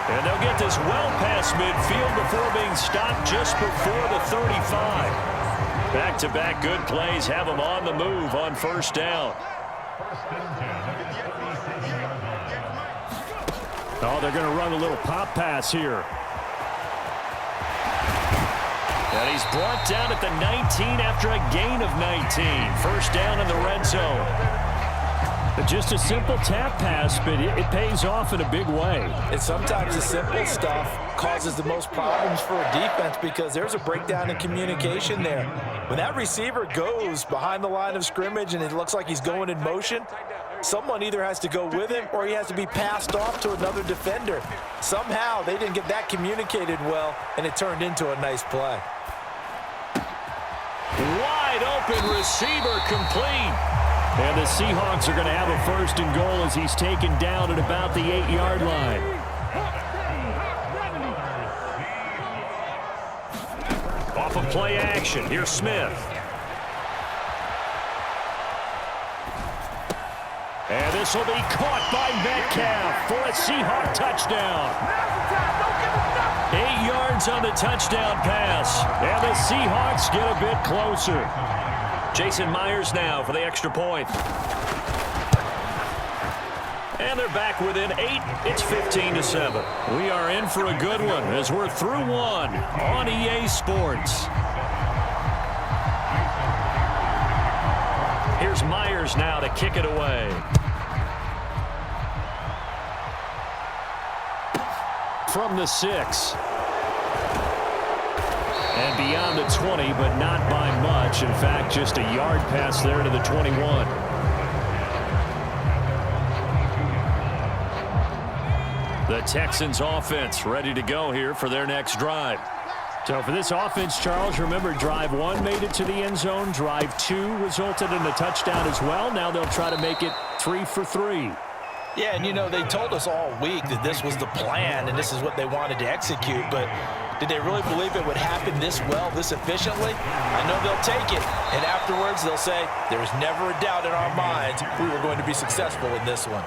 And they'll get this well past midfield before being stopped just before the 35. Back-to-back good plays have them on the move on first down. Oh, they're going to run a little pop pass here. And he's brought down at the 19 after a gain of 19. First down in the red zone. Just a simple tap pass, but it pays off in a big way. And sometimes the simple stuff causes the most problems for a defense because there's a breakdown in communication there. When that receiver goes behind the line of scrimmage and it looks like he's going in motion, someone either has to go with him or he has to be passed off to another defender. Somehow they didn't get that communicated well, and it turned into a nice play. Wide open receiver complete. And the Seahawks are going to have a first and goal as he's taken down at about the 8-yard line. Off of play action, here's Smith. And this will be caught by Metcalf for a Seahawk touchdown. 8 yards on the touchdown pass. And the Seahawks get a bit closer. Jason Myers now for the extra point. And they're back within 8. It's 15-7. We are in for a good one as we're through one on EA Sports. Here's Myers now to kick it away. From the 6. And beyond the 20, but not by much. In fact, just a yard pass there to the 21. The Texans offense ready to go here for their next drive. So for this offense, Charles, remember drive 1 made it to the end zone. Drive 2 resulted in a touchdown as well. Now they'll try to make it 3 for 3. Yeah, and you know, they told us all week that this was the plan and this is what they wanted to execute, but did they really believe it would happen this well, this efficiently? I know they'll take it, and afterwards they'll say, there was never a doubt in our minds we were going to be successful in this one.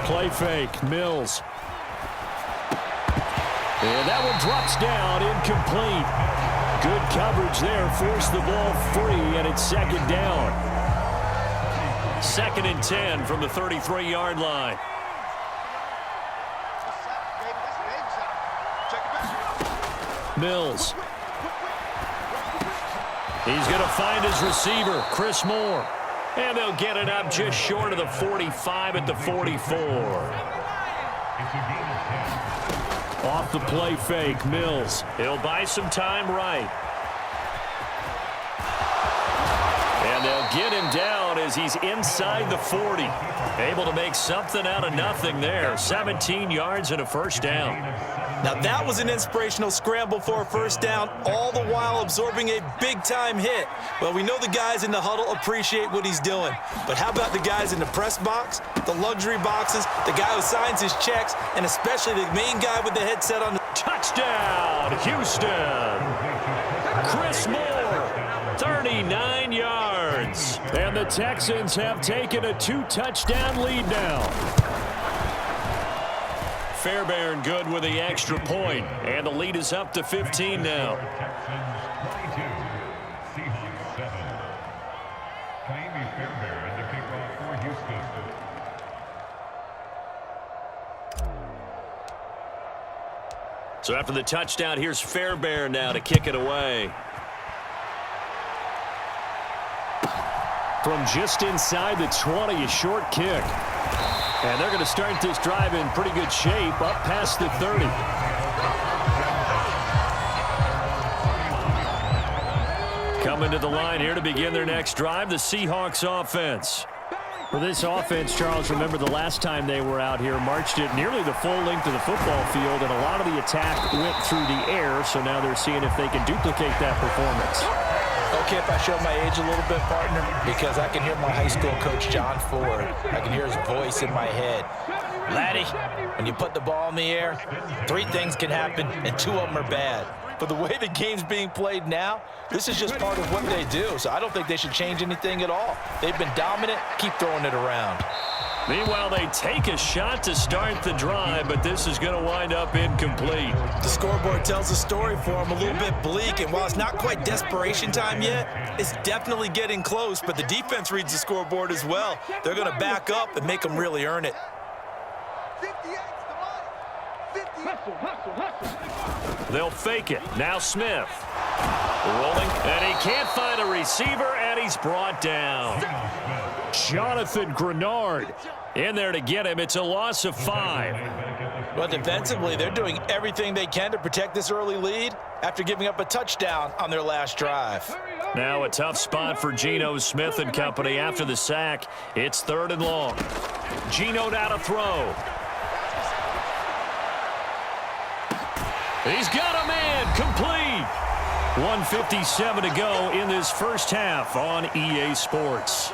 Play fake, Mills. And that one drops down, incomplete. Good coverage there, forced the ball free, and it's second down. 2nd and 10 from the 33-yard line. Mills. He's going to find his receiver, Chris Moore. And they'll get it up just short of the 45 at the 44. Off the play fake, Mills. He'll buy some time right. And they'll get him down as he's inside the 40. Able to make something out of nothing there. 17 yards and a first down. Now that was an inspirational scramble for a first down, all the while absorbing a big-time hit. Well, we know the guys in the huddle appreciate what he's doing. But how about the guys in the press box, the luxury boxes, the guy who signs his checks, and especially the main guy with the headset on? Touchdown, Houston! Chris Moore, 39 yards. And the Texans have taken a 2-touchdown lead now. Fairbairn good with the extra point, and the lead is up to 15 now. So after the touchdown, here's Fairbairn now to kick it away. From just inside the 20, a short kick. And they're going to start this drive in pretty good shape, up past the 30. Coming to the line here to begin their next drive, the Seahawks offense. For this offense, Charles, remember the last time they were out here, marched it nearly the full length of the football field, and a lot of the attack went through the air, so now they're seeing if they can duplicate that performance. Okay, if I show my age a little bit, partner, because I can hear my high school coach, John Ford. I can hear his voice in my head. Laddie, when you put the ball in the air, 3 things can happen, and 2 of them are bad. But the way the game's being played now, this is just part of what they do. So I don't think they should change anything at all. They've been dominant. Keep throwing it around. Meanwhile, they take a shot to start the drive, but this is going to wind up incomplete. The scoreboard tells a story for them, a little bit bleak, and while it's not quite desperation time yet, it's definitely getting close, but the defense reads the scoreboard as well. They're going to back up and make them really earn it. They'll fake it. Now Smith. Rolling, and he can't find a receiver, and he's brought down. Jonathan Grenard in there to get him. It's a loss of 5. Well, defensively, they're doing everything they can to protect this early lead after giving up a touchdown on their last drive. Now a tough spot for Geno Smith and company after the sack. It's 3rd and long. Geno now to throw. He's got a man complete. 1:57 to go in this first half on EA Sports.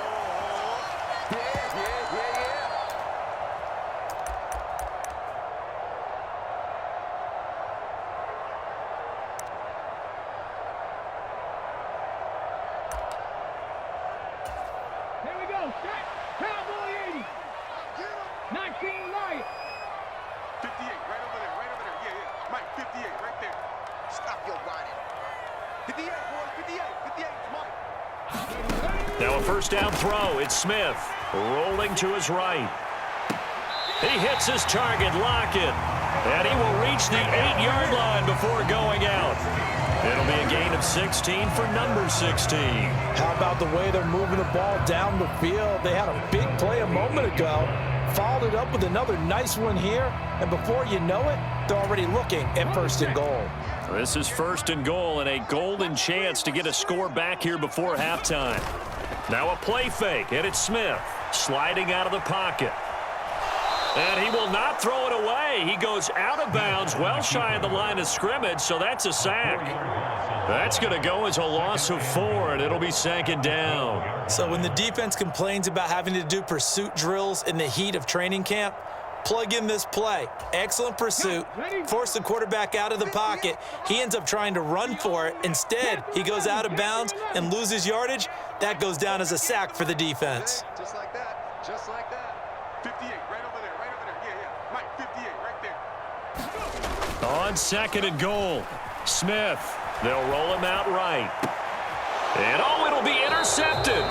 Now a first down throw. It's Smith rolling to his right. He hits his target, Lockett, and he will reach the 8-yard line before going out. It'll be a gain of 16 for number 16. How about the way they're moving the ball down the field? They had a big play a moment ago, followed it up with another nice one here, and before you know it, they're already looking at 1st and goal. This is 1st and goal and a golden chance to get a score back here before halftime. Now a play fake, and it's Smith sliding out of the pocket. And he will not throw it away. He goes out of bounds, well shy of the line of scrimmage, so that's a sack. That's going to go as a loss of 4, and it'll be 2nd down. So when the defense complains about having to do pursuit drills in the heat of training camp, plug in this play. Excellent pursuit. Force the quarterback out of the pocket. He ends up trying to run for it. Instead, he goes out of bounds and loses yardage. That goes down as a sack for the defense. Just like that. Just like that. 58, right over there. Right over there. Yeah. Mike, 58, right there. On 2nd and goal, Smith. They'll roll him out right. And, it'll be intercepted.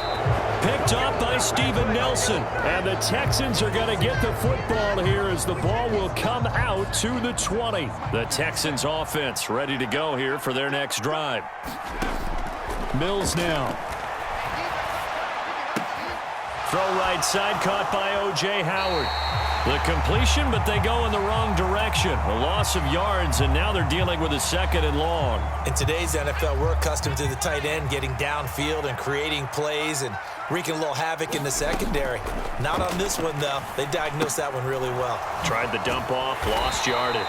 Picked up by Steven Nelson. And the Texans are going to get the football here as the ball will come out to the 20. The Texans offense ready to go here for their next drive. Mills now. Throw right side, caught by O.J. Howard. The completion, but they go in the wrong direction. A loss of yards, and now they're dealing with a 2nd and long. In today's NFL, we're accustomed to the tight end getting downfield and creating plays and wreaking a little havoc in the secondary. Not on this one, though. They diagnosed that one really well. Tried the dump off, lost yardage.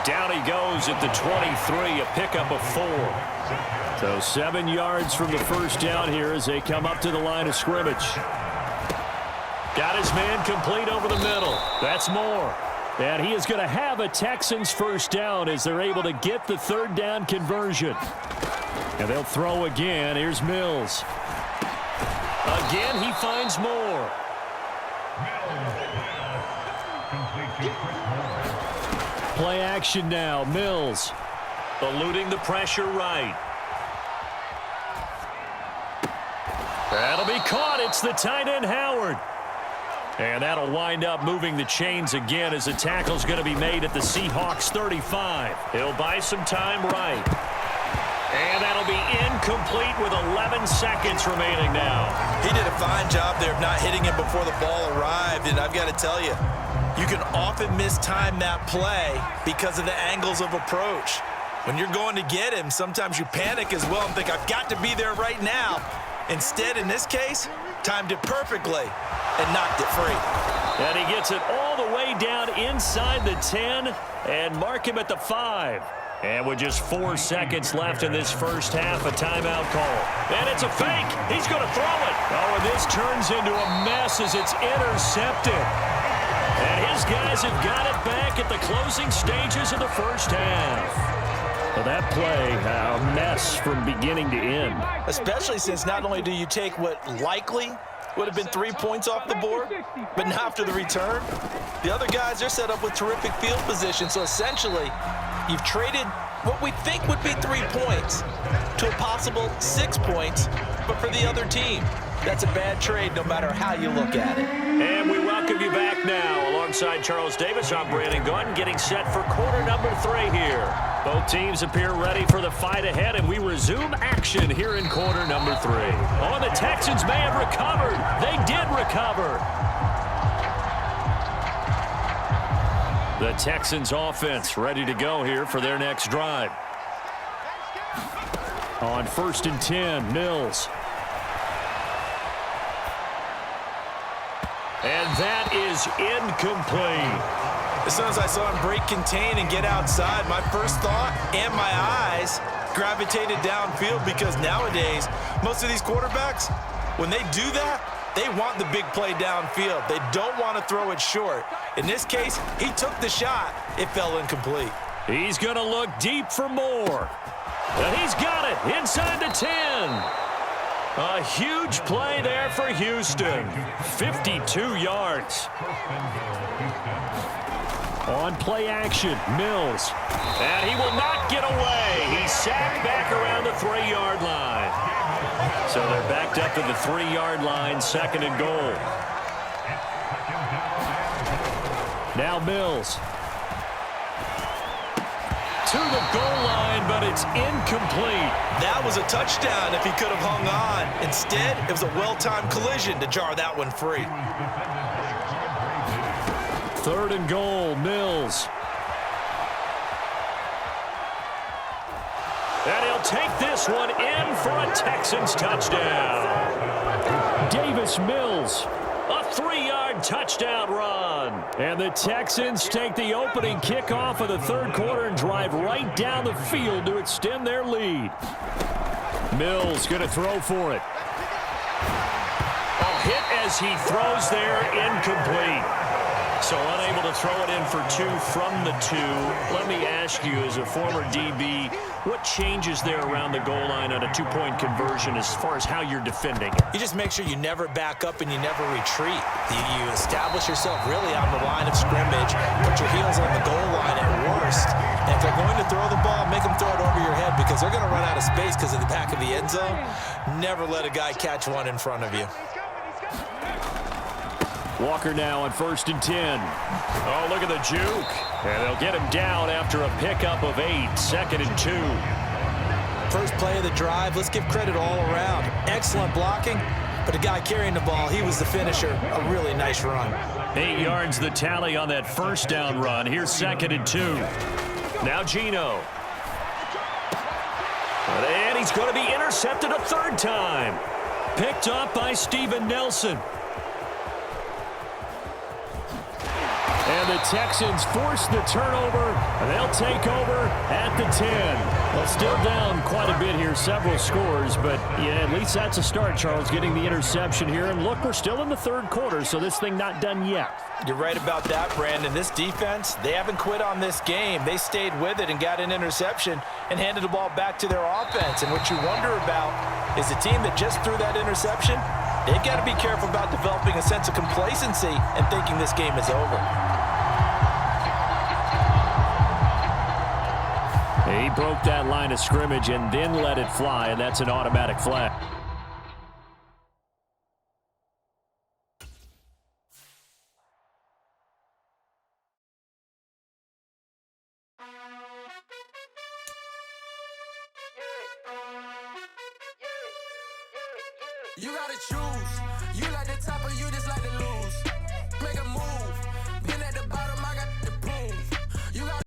Down he goes at the 23, a pickup of 4. So 7 yards from the first down here as they come up to the line of scrimmage. Got his man complete over the middle. That's Moore. And he is going to have a Texans first down as they're able to get the 3rd down conversion. And they'll throw again. Here's Mills. Again, he finds Moore. Play action now. Mills eluding the pressure right. That'll be caught. It's the tight end, Howard. And that'll wind up moving the chains again as the tackle's going to be made at the Seahawks 35. He'll buy some time right. And that'll be incomplete with 11 seconds remaining now. He did a fine job there of not hitting him before the ball arrived, and I've got to tell you, you can often mistime that play because of the angles of approach. When you're going to get him, sometimes you panic as well and think, I've got to be there right now. Instead, in this case, timed it perfectly and knocked it free. And he gets it all the way down inside the 10 and mark him at the 5. And with just 4 seconds left in this first half, a timeout call. And it's a fake. He's going to throw it. Oh, and this turns into a mess as it's intercepted. And his guys have got it back at the closing stages of the first half. Well, that play, a mess from beginning to end. Especially since not only do you take what likely would have been 3 points off the board, but now after the return, the other guys are set up with terrific field position. So essentially, you've traded what we think would be 3 points to a possible 6 points, but for the other team. That's a bad trade no matter how you look at it. And we welcome you back now. Alongside Charles Davis, I'm Brandon Gunn, getting set for quarter number 3 here. Both teams appear ready for the fight ahead, and we resume action here in quarter number 3. Oh, the Texans may have recovered. They did recover. The Texans offense ready to go here for their next drive. On 1st and 10, Mills. And that is incomplete. As soon as I saw him break contain and get outside, my first thought and my eyes gravitated downfield, because nowadays, most of these quarterbacks, when they do that, they want the big play downfield. They don't want to throw it short. In this case, he took the shot. It fell incomplete. He's going to look deep for more. And he's got it inside the 10. A huge play there for Houston. 52 yards. On play action, Mills. And he will not get away. He's sacked back around the 3-yard line. So they're backed up to the 3-yard line, 2nd and goal. Now Mills. To the goal line, but it's incomplete. That was a touchdown if he could have hung on. Instead, it was a well-timed collision to jar that one free. 3rd and goal, Mills. And he'll take this one in for a Texans touchdown. Davis Mills, a 3-yard touchdown run. And the Texans take the opening kickoff of the 3rd quarter and drive right down the field to extend their lead. Mills going to throw for it. A hit as he throws there, incomplete. So unable to throw it in for 2 from the 2. Let me ask you, as a former DB, what changes there around the goal line on a 2-point conversion as far as how you're defending it? You just make sure you never back up and you never retreat. You establish yourself really on the line of scrimmage, put your heels on the goal line at worst. And if they're going to throw the ball, make them throw it over your head, because they're going to run out of space because of the back of the end zone. Never let a guy catch one in front of you. Walker now on 1st and 10. Oh, look at the juke. And they'll get him down after a pickup of 8, 2nd and 2. First play of the drive, let's give credit all around. Excellent blocking, but the guy carrying the ball, he was the finisher. A really nice run. 8 yards the tally on that 1st down run. Here's 2nd and 2. Now Gino. And he's going to be intercepted a 3rd time. Picked up by Steven Nelson. And the Texans force the turnover, and they'll take over at the 10. Well, still down quite a bit here, several scores, but yeah, at least that's a start, Charles, getting the interception here. And look, we're still in the 3rd quarter, so this thing not done yet. You're right about that, Brandon. This defense, they haven't quit on this game. They stayed with it and got an interception and handed the ball back to their offense. And what you wonder about is the team that just threw that interception, they've got to be careful about developing a sense of complacency and thinking this game is over. He broke that line of scrimmage and then let it fly, and that's an automatic flag. You gotta choose.